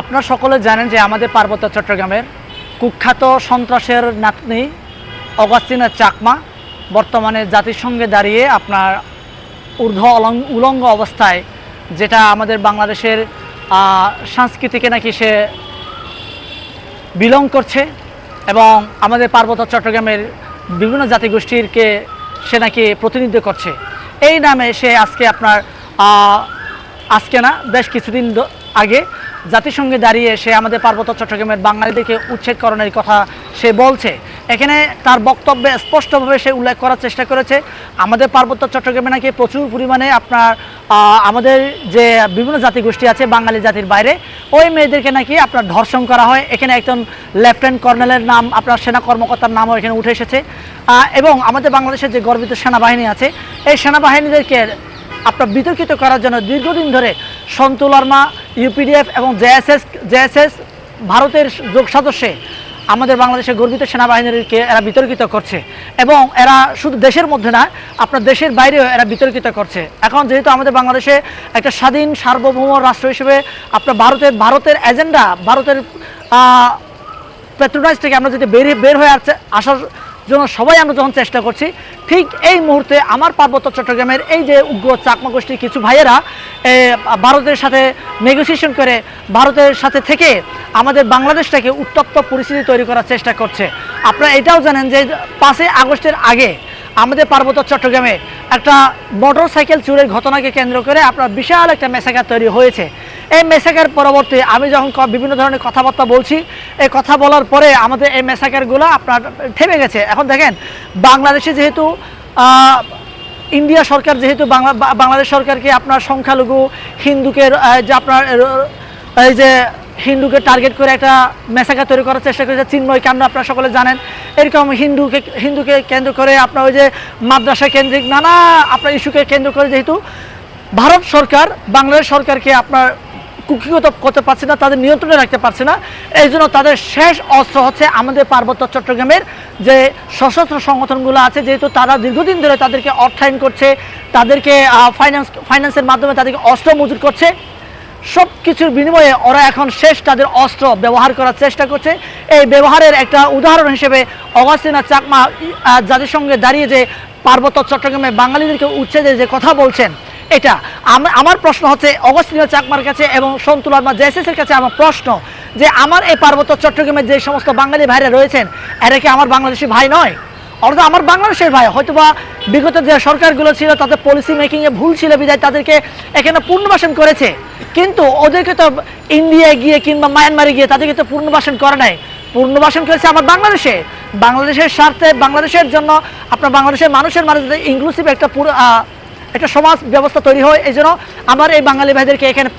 আপনারা সকলে জানেন যে আমাদের পার্বত্য চট্টগ্রামের কুখ্যাত সন্ত্রাসের নাতনি অগাস্তিনা চাকমা বর্তমানে জাতিসংঘে দাঁড়িয়ে আপনার উলঙ্গ অবস্থায়, যেটা আমাদের বাংলাদেশের সংস্কৃতিকে নাকি সে বিলং করছে এবং আমাদের পার্বত্য চট্টগ্রামের বিভিন্ন জাতিগোষ্ঠীরকে সে নাকি প্রতিনিধিত্ব করছে। এই নামে সে আজকে না বেশ কিছুদিন আগে জাতিসংঘে দাঁড়িয়ে সে আমাদের পার্বত্য চট্টগ্রামের বাঙালিদেরকে উচ্ছেদকরণের কথা সে বলছে। এখানে তার বক্তব্যে স্পষ্টভাবে সে উল্লেখ করার চেষ্টা করেছে আমাদের পার্বত্য চট্টগ্রামে নাকি প্রচুর পরিমাণে আমাদের যে বিভিন্ন জাতিগোষ্ঠী আছে বাঙালি জাতির বাইরে, ওই মেয়েদেরকে নাকি ধর্ষণ করা হয়। এখানে একজন লেফটেন্যান্ট কর্নেলের নাম, সেনা কর্মকর্তার নামও এখানে উঠে এসেছে। এবং আমাদের বাংলাদেশের যে গর্বিত সেনাবাহিনী আছে, এই সেনাবাহিনীদেরকে বিতর্কিত করার জন্য দীর্ঘদিন ধরে সন্তু লারমা, ইউপিডিএফ এবং জেএসএস ভারতের যোগ সদস্যে আমাদের বাংলাদেশের গর্বিত সেনাবাহিনীকে এরা বিতর্কিত করছে এবং এরা শুধু দেশের মধ্যে না, দেশের বাইরেও এরা বিতর্কিত করছে। এখন যেহেতু আমাদের বাংলাদেশে একটা স্বাধীন সার্বভৌম রাষ্ট্র হিসেবে ভারতের এজেন্ডা, ভারতের প্যাট্রোনাইজ থেকে আমরা যদি বের হয়ে আসার জন্য সবাই আমরা যখন চেষ্টা করছি, ঠিক এই মুহূর্তে আমার পার্বত্য চট্টগ্রামের এই যে উগ্র চাকমা গোষ্ঠীর কিছু ভাইয়েরা ভারতের সাথে নেগোসিয়েশন করে ভারতের সাথে থেকে আমাদের বাংলাদেশটাকে উত্তপ্ত পরিস্থিতি তৈরি করার চেষ্টা করছে। আপনারা এটাও জানেন যে 5ই আগস্টের আগে আমাদের পার্বত্য চট্টগ্রামে একটা মোটর সাইকেল চুরির ঘটনাকে কেন্দ্র করে বিশাল একটা মেসাকার তৈরি হয়েছে। এই মেসাকার পরবর্তী আমি যখন বিভিন্ন ধরনের কথাবার্তা বলছি, এই কথা বলার পরে আমাদের এই মেসাকারগুলো থেমে গেছে। এখন দেখেন, বাংলাদেশে যেহেতু ইন্ডিয়া সরকার যেহেতু বাংলাদেশ সরকারকে সংখ্যালঘু হিন্দুকে এই যে হিন্দুকে টার্গেট করে একটা মেসাকার তৈরি করার চেষ্টা করেছে, চিন্ময় কাণ্ড আপনারা সকলে জানেন। এরকম হিন্দুকে কেন্দ্র করে ওই যে মাদ্রাসা কেন্দ্রিক নানা ইস্যুকে কেন্দ্র করে যেহেতু ভারত সরকার বাংলাদেশ সরকারকে কুক্ষিগত করতে পারছে না, তাদের নিয়ন্ত্রণে রাখতে পারছে না, এই জন্য তাদের শেষ অস্ত্র হচ্ছে আমাদের পার্বত্য চট্টগ্রামের যে সশস্ত্র সংগঠনগুলো আছে। যেহেতু তারা দীর্ঘদিন ধরে তাদেরকে অর্থায়ন করছে, তাদেরকে ফাইন্যান্সের মাধ্যমে তাদেরকে অস্ত্র মজুত করছে, সব কিছুর বিনিময়ে ওরা এখন শেষ তাদের অস্ত্র ব্যবহার করার চেষ্টা করছে। এই ব্যবহারের একটা উদাহরণ হিসেবে অগাস্তিনা চাকমা জাতিসংঘে দাঁড়িয়ে যে পার্বত্য চট্টগ্রামে বাঙালিদেরকে উচ্ছেদের যে কথা বলছেন, এটা আমার প্রশ্ন হচ্ছে অগাস্তিনা চাকমার কাছে এবং সন্তু লারমা জেএসএস-এর কাছে আমার প্রশ্ন যে আমার এই পার্বত্য চট্টগ্রামের যে সমস্ত বাঙালি ভাইরা রয়েছেন, এরা কি আমার বাংলাদেশি ভাই নয়? অর্থাৎ আমার বাংলাদেশের ভাই। হয়তোবা বিগত যে সরকারগুলো ছিল তাদের পলিসি মেকিংয়ে ভুল ছিল বিধায় তাদেরকে এখানে পুনর্বাসন করেছে, কিন্তু ওদেরকে তো ইন্ডিয়ায় গিয়ে কিংবা মায়ানমারে গিয়ে তাদেরকে তো পুনর্বাসন করে নাই। পুনর্বাসন করেছে আমার বাংলাদেশের স্বার্থে, বাংলাদেশের জন্য, বাংলাদেশের মানুষের মাঝে ইনক্লুসিভ একটা সমাজ ব্যবস্থা তৈরি হয়। এই জন্য আমার এই বাঙালি ভাইদেরকে এখানে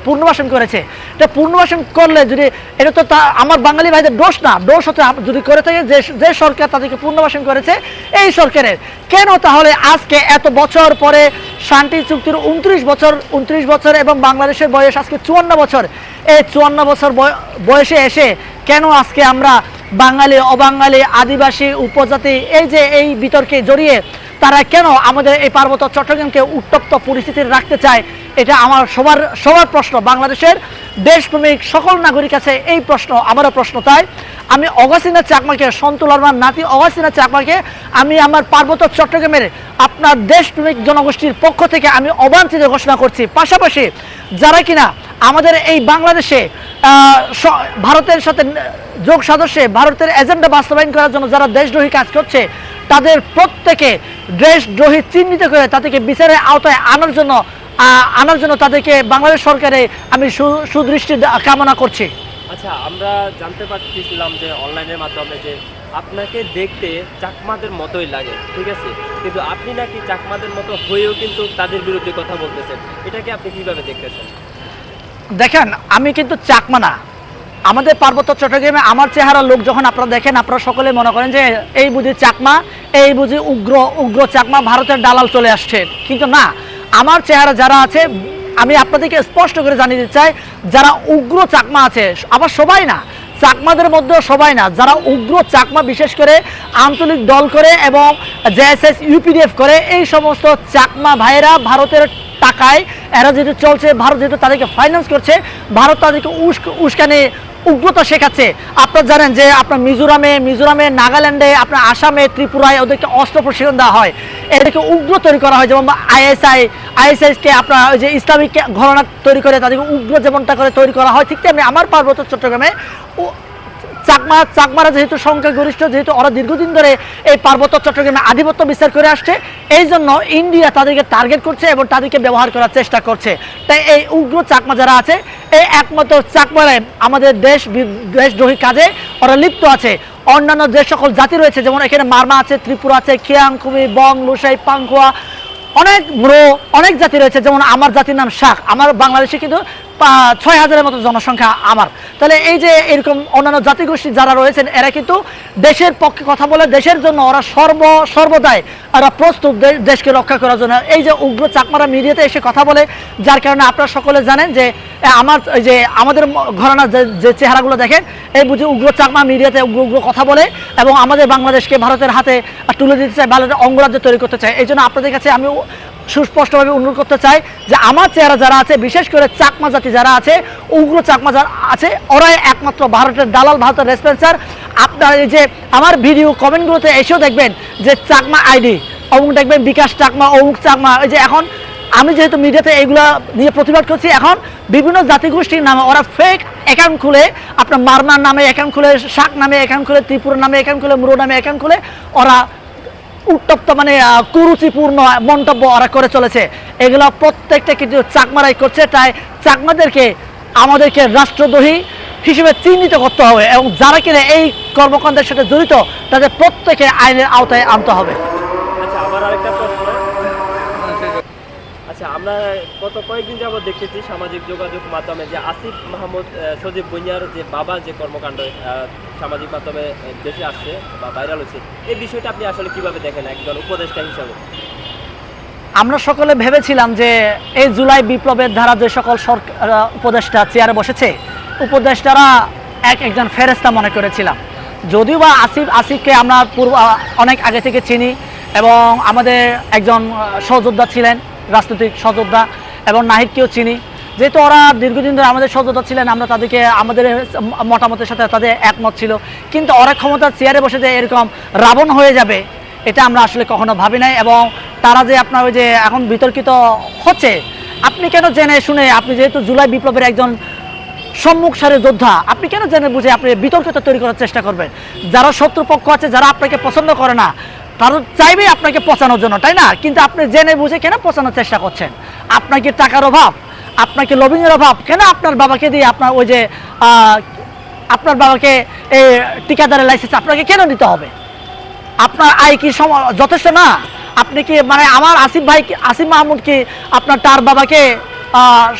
পুনর্বাসন করেছে। এটা পুনর্বাসন করলে যদি এটা তো আমার বাঙালি ভাইদের দোষ না, দোষ হচ্ছে যদি করে থাকে যে সরকার তাদেরকে পুনর্বাসন করেছে, এই সরকারের। কেন তাহলে আজকে এত বছর পরে শান্তি চুক্তির 29 বছর এবং বাংলাদেশের বয়স আজকে 54 বছর, এই 54 বছর বয়সে এসে কেন আজকে আমরা বাঙালি, অবাঙালি, আদিবাসী, উপজাতি এই বিতর্কে জড়িয়ে তারা কেন আমাদের এই পার্বত্য চট্টগ্রামকে উত্তপ্ত পরিস্থিতি রাখতে চায়? এটা আমার সবার প্রশ্ন। বাংলাদেশের দেশপ্রেমিক সকল নাগরিক আছে এই প্রশ্ন, আমারও প্রশ্ন। তাই আমি অগাস্তিনা চাকমাকে, সন্তু লারমার নাতি অগাস্তিনা চাকমাকে আমি আমার পার্বত্য চট্টগ্রামের দেশপ্রেমিক জনগোষ্ঠীর পক্ষ থেকে আমি অবাঞ্ছিত ঘোষণা করছি। পাশাপাশি যারা কিনা আমাদের এই বাংলাদেশে ভারতের সাথে যোগ সদস্যে ভারতের এজেন্ডা বাস্তবায়ন করার জন্য যারা দেশদ্রোহী কাজ করছে, তাদের প্রত্যেকে দেশদ্রোহী চিহ্নিত করে তাদেরকে বিচারের আওতায় আনার জন্য তাদেরকে বাংলাদেশ সরকারে আমি সুদৃষ্টি কামনা করছি। আচ্ছা, আমরা জানতে পারছিলাম যে অনলাইনের মাধ্যমে যে আপনাকে দেখতে চাকমাদের মতোই লাগে, ঠিক আছে, কিন্তু আপনি নাকি চাকমাদের মতো হয়েও কিন্তু তাদের বিরুদ্ধে কথা বলতেছেন। এটাকে আপনি কিভাবে দেখতেছেন? দেখেন, আমি কিন্তু চাকমা না। আমাদের পার্বত্য চট্টগ্রামে আমার চেহারা লোক যখন আপনারা দেখেন, আপনারা সকলে মনে করেন যে এই বুঝি চাকমা, এই বুঝি উগ্র চাকমা, ভারতের দালাল চলে আসছে। কিন্তু না, আমার চেহারা যারা আছে আমি আপনাদেরকে স্পষ্ট করে জানিয়ে দিতে চাই, যারা উগ্র চাকমা আছে, আবার সবাই না, চাকমাদের মধ্যেও সবাই না, যারা উগ্র চাকমা বিশেষ করে আঞ্চলিক দল করে এবং জেএসএস ইউপিডিএফ করে, এই সমস্ত চাকমা ভাইয়েরা ভারতের টাকায় এরা যেহেতু চলছে, ভারত যেহেতু তাদেরকে ফাইন্যান্স করছে, ভারত তাদেরকে উস্কানি উগ্রতা শেখাচ্ছে। আপনারা জানেন যে আপনার মিজোরামে, নাগাল্যান্ডে, আপনার আসামে, ত্রিপুরায় ওদেরকে অস্ত্র প্রশিক্ষণ দেওয়া হয়, এদেরকে উগ্র তৈরি করা হয়। যেমন আইএসআইকে আপনার ওই যে ইসলামিক ঘরানা তৈরি করে তাদেরকে উগ্র যেমনটা করে তৈরি করা হয়, ঠিক তেমনি আমার পার্বত্য চট্টগ্রামে চাকমারা যেহেতু সংখ্যাগরিষ্ঠ, যেহেতু ওরা দীর্ঘদিন ধরে এই পার্বত্য চট্টগ্রামে আধিপত্য বিস্তার করে আসছে, এই জন্য ইন্ডিয়া তাদেরকে টার্গেট করছে এবং তাদেরকে ব্যবহার করার চেষ্টা করছে। তাই এই উগ্র চাকমা যারা আছে, এই একমাত্র চাকমারে আমাদের দেশদ্রোহী কাজে ওরা লিপ্ত আছে। অন্যান্য যে সকল জাতি রয়েছে, যেমন এখানে মারমা আছে, ত্রিপুরা আছে, খিয়াংকুমি, বং, লুসাই, পাংখোয়া, অনেক জাতি রয়েছে। যেমন আমার জাতির নাম শাক, আমার বাংলাদেশে কিন্তু ৬,০০০-এর মতো জনসংখ্যা আমার। তাহলে এই যে এরকম অন্যান্য জাতিগোষ্ঠী যারা রয়েছেন, এরা কিন্তু দেশের পক্ষে কথা বলে, দেশের জন্য ওরা সর্বদাই ওরা প্রস্তুত দেশকে রক্ষা করার জন্য। এই যে উগ্র চাকমারা মিডিয়াতে এসে কথা বলে, যার কারণে আপনারা সকলে জানেন যে আমাদের ঘরানার যে চেহারাগুলো দেখেন, এই বুঝি উগ্র চাকমা মিডিয়াতে উগ্র কথা বলে এবং আমাদের বাংলাদেশকে ভারতের হাতে তুলে দিতে চায়, ভারতের অঙ্গরাজ্য তৈরি করতে চায়। এই জন্য আপনাদের কাছে আমি সুস্পষ্টভাবে অনুরোধ করতে চাই যে আমার চেহারা যারা আছে, বিশেষ করে চাকমা জাতি যারা আছে, উগ্র চাকমা যারা আছে, ওরাই একমাত্র ভারতের দালাল, ভারতের রেসপেন্সার। আপনার এই যে আমার ভিডিও কমেন্টগুলোতে এসেও দেখবেন যে চাকমা আইডি, অমুক দেখবেন বিকাশ চাকমা, অমুক চাকমা। এই যে এখন আমি যেহেতু মিডিয়াতে এইগুলা নিয়ে প্রতিবাদ করছি, এখন বিভিন্ন জাতিগোষ্ঠীর নামে ওরা ফেক অ্যাকাউন্ট খুলে, আপনার মারমার নামে অ্যাকাউন্ট খুলে, শাক নামে অ্যাকাউন্ট খুলে, ত্রিপুরা নামে অ্যাকাউন্ট খুলে, মুরো নামে অ্যাকাউন্ট খুলে ওরা উত্তপ্ত মানে কুরুচিপূর্ণ মন্তব্য ওরা করে চলেছে। এগুলো প্রত্যেকটা কিন্তু চাকমারাই করছে। তাই চাকমাদেরকে আমাদেরকে রাষ্ট্রদ্রোহী হিসেবে চিহ্নিত করতে হবে এবং যারা কিনা এই কর্মকাণ্ডের সাথে জড়িত তাদের প্রত্যেকে আইনের আওতায় আনতে হবে। আচ্ছা, আবার আরেকটা প্রশ্ন। আচ্ছা, আমরা গত কয়েকদিন যাবত দেখতেছি সামাজিক যোগাযোগ মাধ্যমে যে আসিফ মাহমুদ সজীব ভুঁইয়ার যে বাবা যে কর্মকাণ্ড সামাজিক মাধ্যমে বেশি আসছে বা ভাইরাল হচ্ছে, এই বিষয়টা আপনি আসলে কিভাবে দেখেন একজন উপদেষ্টা হিসাবে? আমরা সকলে ভেবেছিলাম যে এই জুলাই বিপ্লবের ধারা যে সকল উপদেষ্টা চেয়ারে বসেছে, উপদেষ্টারা একজন ফেরেস্তা মনে করেছিলাম। যদিও বা আসিফকে আমরা অনেক আগে থেকে চিনি এবং আমাদের একজন সহযোদ্ধা ছিলেন, রাজনৈতিক সহযোদ্ধা, এবং নাহিদকেও চিনি। যেহেতু ওরা দীর্ঘদিন ধরে আমাদের সহযোদ্ধা ছিলেন, আমরা তাদেরকে আমাদের মতামতের সাথে তাদের একমত ছিল। কিন্তু ওরা ক্ষমতার চেয়ারে বসে যে এরকম রাবণ হয়ে যাবে, এটা আমরা আসলে কখনো ভাবি নাই। এবং তারা যে আপনার ওই যে এখন বিতর্কিত হচ্ছে, আপনি কেন জেনে শুনে, আপনি যেহেতু জুলাই বিপ্লবের একজন সম্মুখ সারির যোদ্ধা, আপনি কেন জেনে বুঝে আপনি বিতর্কিত তৈরি করার চেষ্টা করবেন? যারা শত্রুপক্ষ আছে, যারা আপনাকে পছন্দ করে না, তারা চাইবেই আপনাকে পচানোর জন্য, তাই না? কিন্তু আপনি জেনে বুঝে কেন পচানোর চেষ্টা করছেন? আপনার কি টাকার অভাব? আপনার কি লবিংয়ের অভাব? কেন আপনার বাবাকে দিয়ে আপনার ওই যে আপনার বাবাকে এই ঠিকাদারের লাইসেন্স আপনাকে কেন দিতে হবে? আপনার আয় কি যথেষ্ট না? আপনি কি মানে আমার আসিফ মাহমুদ কি আপনার তার বাবাকে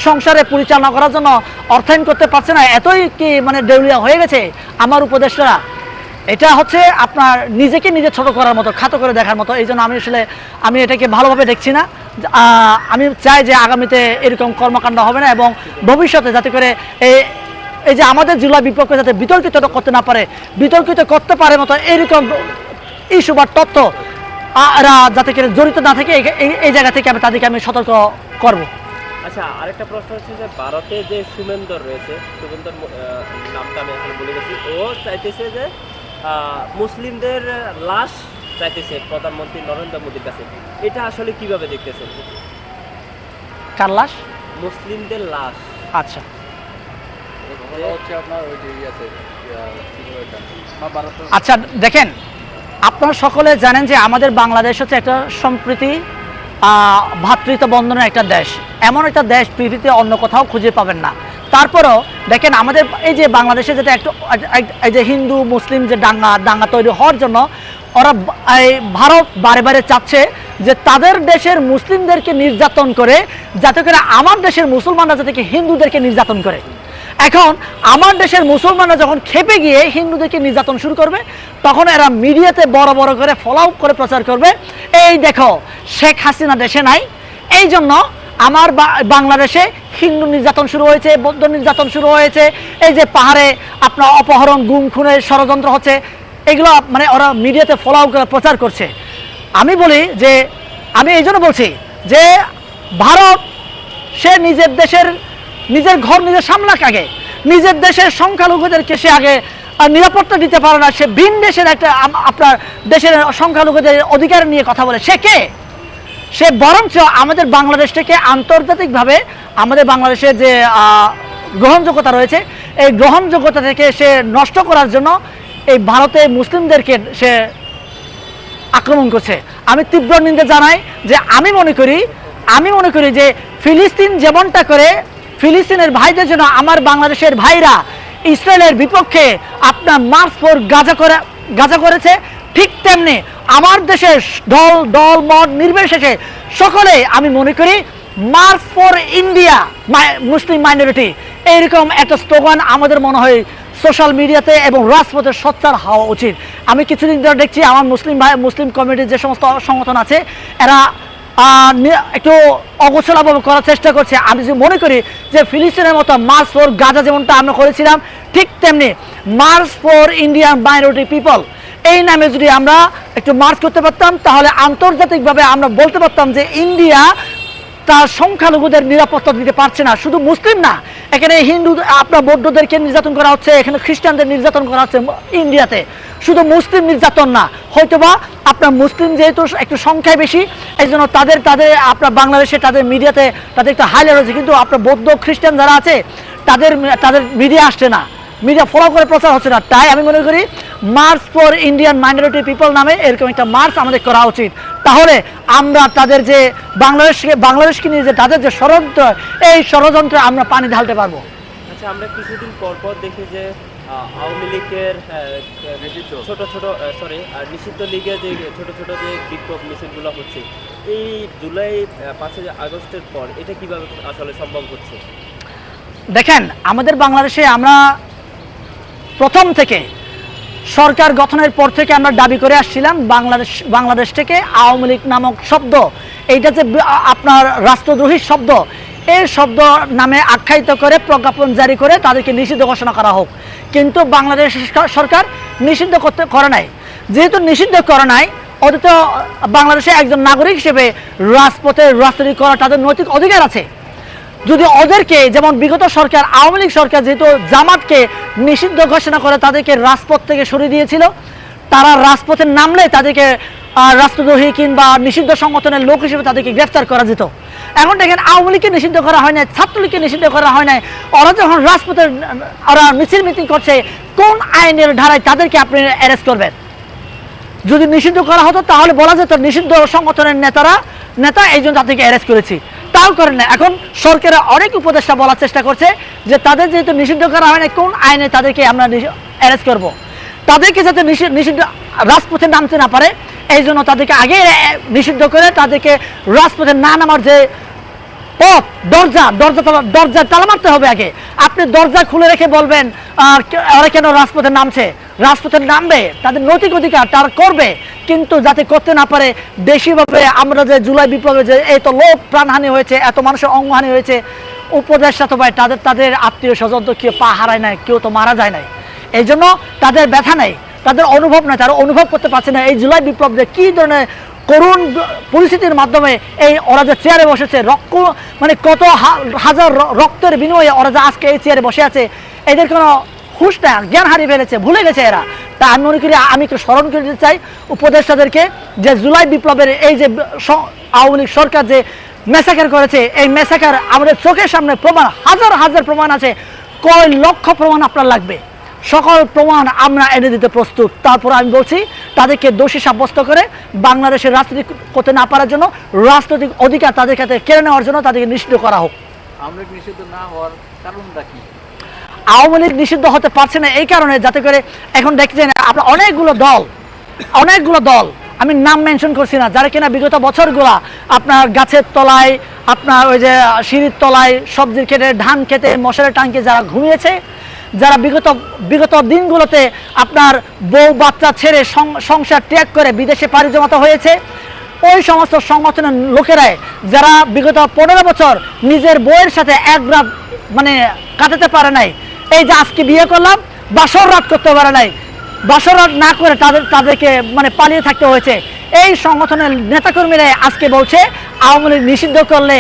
সংসারে পরিচালনা করার জন্য অর্থায়ন করতে পারছে না? এতই কি মানে দেউলিয়া হয়ে গেছে আমার উপদেষ্টারা? এটা হচ্ছে আপনার নিজেকে নিজে ছোট করার মতো, খাটো করে দেখার মতো। এই জন্য আমি এটাকে ভালোভাবে দেখছি না। আমি চাই যে আগামীতে এরকম কর্মকাণ্ড হবে না এবং ভবিষ্যতে যাতে করে এই যে আমাদের জুলাই বিপ্লবকে যাতে বিতর্কিত করতে না পারে, বিতর্কিত করতে পারে মতো এরকম ইস্যু বা তথ্য এরা যাতে করে জড়িত না থাকে, এই জায়গা থেকে তাদেরকে আমি সতর্ক করব। আচ্ছা, আরেকটা প্রশ্ন হচ্ছে যে ভারতে যে সুমেন্দর রয়েছে, সুমেন্দর নামটা আমি এখন বলে গেছি, ও চাইতেছে যে মুসলিমদের লাশ চাইতেছে প্রধানমন্ত্রী নরেন্দ্র মোদীর কাছে। এটা আসলে কিভাবে দেখতেছেন? কার লাশ? মুসলিমদের লাশ। আচ্ছা, আচ্ছা দেখেন, আপনারা সকলে জানেন যে আমাদের বাংলাদেশ হচ্ছে একটা সম্প্রীতি ভ্রাতৃত্ব বন্ধনের একটা দেশ। এমন একটা দেশ পৃথিবীতে অন্য কোথাও খুঁজে পাবেন না। তারপরেও দেখেন আমাদের এই যে বাংলাদেশে যেটা এই যে হিন্দু মুসলিম যে দাঙ্গা তৈরি হওয়ার জন্য ওরা এই ভারত বারে বারে চাচ্ছে যে তাদের দেশের মুসলিমদেরকে নির্যাতন করে যাতে করে আমার দেশের মুসলমানরা যাতে হিন্দুদেরকে নির্যাতন করে। এখন আমার দেশের মুসলমানরা যখন খেপে গিয়ে হিন্দুদেরকে নির্যাতন শুরু করবে, তখন এরা মিডিয়াতে বড় বড় করে ফলো আপ করে প্রচার করবে, এই দেখো শেখ হাসিনা দেশে নাই, এই জন্য আমার বাংলাদেশে হিন্দু নির্যাতন শুরু হয়েছে, বৌদ্ধ নির্যাতন শুরু হয়েছে, এই যে পাহাড়ে আপনার অপহরণ গুম খুনের ষড়যন্ত্র হচ্ছে, এগুলো মানে ওরা মিডিয়াতে ফলো আপ করে প্রচার করছে। আমি বলি যে আমি এই জন্য বলছি যে ভারত সে নিজের ঘর নিজে সামলাক আগে, নিজের দেশের সংখ্যালঘুদেরকে সে আগে নিরাপত্তা দিতে পারে না, সে ভিন দেশের একটা আপনার দেশের সংখ্যালঘুদের অধিকার নিয়ে কথা বলে, সে কে? সে বরঞ্চ আমাদের বাংলাদেশটাকে আন্তর্জাতিকভাবে আমাদের বাংলাদেশের যে গ্রহণযোগ্যতা রয়েছে এই গ্রহণযোগ্যতা থেকে সে নষ্ট করার জন্য এই ভারতে মুসলিমদেরকে সে আক্রমণ করছে। আমি তীব্র নিন্দা জানাই যে আমি মনে করি যে ফিলিস্তিন যেমনটা করে ফিলিস্তিনের ভাইদের জন্য আমার বাংলাদেশের ভাইরা ইসরায়েলের বিপক্ষে আপনার মার্চ ফর গাজা করেছে, ঠিক তেমনি আমার দেশের দল মত নির্বিশেষে সকলে আমি মনে করি March for India Muslim minority এইরকম একটা স্লোগান আমাদের মনে হয় সোশ্যাল মিডিয়াতে এবং রাজপথে সোচ্চার হওয়া উচিত। আমি কিছুদিন ধরে দেখছি আমার মুসলিম কমিউনিটির যে সমস্ত সংগঠন আছে এরা একটু অগোছালোভাবে করার চেষ্টা করছে। আমি যে মনে করি যে ফিলিস্তিনের মতো মার্চ ফর গাজা যেমনটা আমরা করেছিলাম ঠিক তেমনি March for Indian minority people এই নামে যদি আমরা একটু মার্চ করতে পারতাম তাহলে আন্তর্জাতিকভাবে আমরা বলতে পারতাম যে ইন্ডিয়া তার সংখ্যালঘুদের নিরাপত্তা দিতে পারছে না। শুধু মুসলিম না, এখানে হিন্দু আপনার বৌদ্ধদেরকে নির্যাতন করা হচ্ছে, এখানে খ্রিস্টানদের নির্যাতন করা হচ্ছে ইন্ডিয়াতে। শুধু মুসলিম নির্যাতন না, হয়তোবা আপনার মুসলিম যেহেতু একটু সংখ্যায় বেশি এই জন্য তাদের আপনার বাংলাদেশে তাদের মিডিয়াতে তাদের একটা হাইলাইট হচ্ছে, কিন্তু আপনার বৌদ্ধ খ্রিস্টান যারা আছে তাদের মিডিয়া আসছে না, মিডিয়া ফলো করে প্রচার হচ্ছে না। তাই আমি মনে করি March for Indian minority people নামে এরকম একটা মার্চ আমাদের করা উচিত। তাহলে আমরা তাদের যে বাংলাদেশকে নিয়ে যে তাদের যে ষড়যন্ত্র এই ষড়যন্ত্রে আমরা পানি ঢালতে পারবো। আচ্ছা, আমরা কিছুদিন পর দেখি যে আওয়ামী লীগের নিষিদ্ধ লীগের যে ছোট যে বিক্ষোভ মিছিলগুলো হচ্ছে এই জুলাই 5 আগস্টের পর এটা কিভাবে আসলে সম্ভব হচ্ছে? দেখেন, আমাদের বাংলাদেশে আমরা প্রথম থেকে সরকার গঠনের পর থেকে আমরা দাবি করে আসছিলাম বাংলাদেশ থেকে আওয়ামী লীগ নামক শব্দ এইটা যে আপনার রাষ্ট্রদ্রোহী শব্দ এই শব্দ নামে আখ্যায়িত করে প্রজ্ঞাপন জারি করে তাদেরকে নিষিদ্ধ ঘোষণা করা হোক, কিন্তু বাংলাদেশ সরকার নিষিদ্ধ করে নাই। যেহেতু নিষিদ্ধ করে নাই অথচ বাংলাদেশে একজন নাগরিক হিসেবে রাজপথে রাজনীতি করা তাদের নৈতিক অধিকার আছে। যদি ওদেরকে যেমন বিগত সরকার আওয়ামী লীগ সরকার যেহেতু জামাতকে নিষিদ্ধ ঘোষণা করে তাদেরকে রাজপথ থেকে সরিয়ে দিয়েছিল, তারা রাজপথে নামলে তাদেরকে রাষ্ট্রদ্রোহী কিংবা নিষিদ্ধ সংগঠনের লোক হিসেবে তাদেরকে গ্রেফতার করা যেত। এখন দেখেন আওয়ামী লীগকে নিষিদ্ধ করা হয় নাই, ছাত্রলীগকে নিষিদ্ধ করা হয় নাই, ওরা যখন রাজপথে ওরা মিটিং করছে কোন আইনের ধারায় তাদেরকে আপনি অ্যারেস্ট করবেন? যদি নিষিদ্ধ করা হতো তাহলে বলা যেত নিষিদ্ধ সংগঠনের নেতা এই জন্য তাদেরকে অ্যারেস্ট করেছি, তাও করেন না। এখন সরকারের অনেক উপদেষ্টা বলার চেষ্টা করছে যে তাদের যেহেতু নিষিদ্ধ করা হয় না কোন আইনে তাদেরকে আমরা অ্যারেস্ট করব, তাদেরকে যাতে নিষিদ্ধ রাজপথে নামতে না পারে এই জন্য তাদেরকে আগে নিষিদ্ধ করে তাদেরকে রাজপথে না নামার যে পথ দরজা তালা মারতে হবে। আগে আপনি দরজা খুলে রেখে বলবেন ওরা কেন রাজপথে নামবে, তাদের নৈতিক অধিকার তারা করবে, কিন্তু যাতে করতে না পারে দেশীভাবে আমরা যে জুলাই বিপ্লবে যে এত লোক প্রাণহানি হয়েছে, এত মানুষের অঙ্গহানি হয়েছে, উপদেষ্টা তো ভাই তাদের আত্মীয় স্বজন তো কেউ পা হারায় নাই, কেউ তো মারা যায় নাই, এই জন্য তাদের ব্যথা নেই, তাদের অনুভব নাই, তারা অনুভব করতে পারছে না এই জুলাই বিপ্লব যে কী ধরনের করুণ পরিস্থিতির মাধ্যমে এই ওরা যে চেয়ারে বসেছে, মানে কত হাজার রক্তের বিনিময়ে ওরা যে আজকে এই চেয়ারে বসে আছে, এদের কোনো হুঁশ না, জ্ঞান হারিয়ে ফেলেছে, ভুলে গেছে এরা। তা আমি মনে করি আমি একটু স্মরণ করে দিতে চাই উপদেষ্টাদেরকে যে জুলাই বিপ্লবের এই যে আওয়ামী লীগ সরকার যে মেসাকার করেছে এই মেসাকার আমাদের চোখের সামনে প্রমাণ, হাজার প্রমাণ আছে, কয় লক্ষ প্রমাণ আপনার লাগবে, সকল প্রমাণ আমরা এনে দিতে প্রস্তুত। তারপর আমি বলছি তাদেরকে দোষী সাব্যস্ত করে বাংলাদেশের রাজনীতি করতে না পারার জন্য রাজনৈতিক অধিকার তাদের কাছে কেড়ে নেওয়ার জন্য তাদেরকে নিষিদ্ধ করা হোক। আওয়ামী লীগ নিষিদ্ধ না হওয়ার কারণটা কি? আওয়ামী লীগ নিষিদ্ধ হতে পারছে না এই কারণে যাতে করে এখন দেখছেন আপনার অনেকগুলো দল আমি নাম মেনশন করছি না, যারা কিনা বিগত বছরগুলা আপনার গাছের তলায় আপনার ওই যে সিঁড়ির তলায় সবজির খেতে ধান খেতে মশারের টাঙ্কি যারা ঘুমিয়েছে, যারা বিগত দিনগুলোতে আপনার বউ বাচ্চা ছেড়ে সংসার ত্যাগ করে বিদেশে পাড়ি জমাতে হয়েছে, ওই সমস্ত সংগঠনের লোকেরাই যারা বিগত 15 বছর নিজের বউয়ের সাথে এক রাত মানে কাটাতে পারে নাই, এই যে আজকে বিয়ে করলাম বাসর রাত করতে পারে নাই, বাসর রাত না করে তাদেরকে মানে পালিয়ে থাকতে হয়েছে, এই সংগঠনের নেতাকর্মীরা আজকে বলছে আওয়ামী লীগ নিষিদ্ধ করলে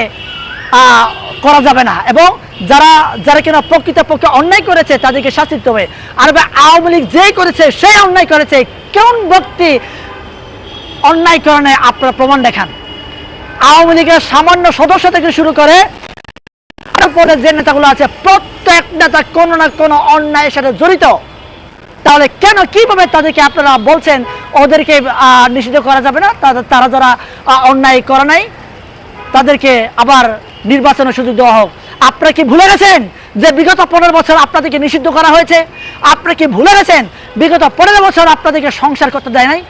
করা যাবে না, এবং যারা যারা কিনা প্রকৃতপক্ষে অন্যায় করেছে তাদেরকে শাস্তি দিতে হবে। আর আওয়ামী লীগ যেই করেছে সেই অন্যায় করেছে, কোন ব্যক্তি অন্যায় করণে আপনারা প্রমাণ দেখান। আওয়ামী লীগের সামান্য সদস্য থেকে শুরু করে তারপরে যে নেতাগুলো আছে প্রত্যেক নেতা কোনো না কোনো অন্যায়ের সাথে জড়িত। তাহলে কেন কিভাবে তাদেরকে আপনারা বলছেন ওদেরকে নিষিদ্ধ করা যাবে না? তারা যারা অন্যায় করে নাই তাদেরকে আবার নির্বাচনের সুযোগ দেওয়া হোক। আপনারা কি ভুলে গেছেন যে বিগত 15 বছর আপনাদেরকে নিষিদ্ধ করা হয়েছে? আপনারা কি ভুলে গেছেন বিগত 15 বছর আপনাদেরকে সংসার করতে দেয় নাই?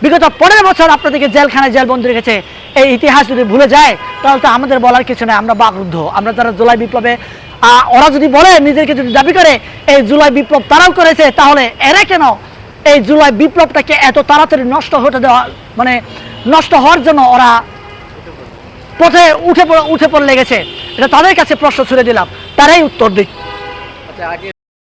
বিগত 15 বছর আপনাদেরকে জেলখানায় জেলবন্দি রেখেছে। এই ইতিহাস যদি ভুলে যায় তাহলে তো আমাদের বলার কিছু নেই, আমরা বাকরুদ্ধ। আমরা যারা জুলাই বিপ্লবে ওরা যদি বলে, নিজেদেরকে যদি দাবি করে এই জুলাই বিপ্লব তারাও করেছে, তাহলে এরা কেন এই জুলাই বিপ্লবটাকে এত তাড়াতাড়ি নষ্ট হতে দেওয়া, মানে নষ্ট হওয়ার জন্য ওরা পথে উঠে পড়ে লেগেছে? এটা তাদের কাছে প্রশ্ন ছুড়ে দিলাম, তারাই উত্তর দিক। আচ্ছা, আগে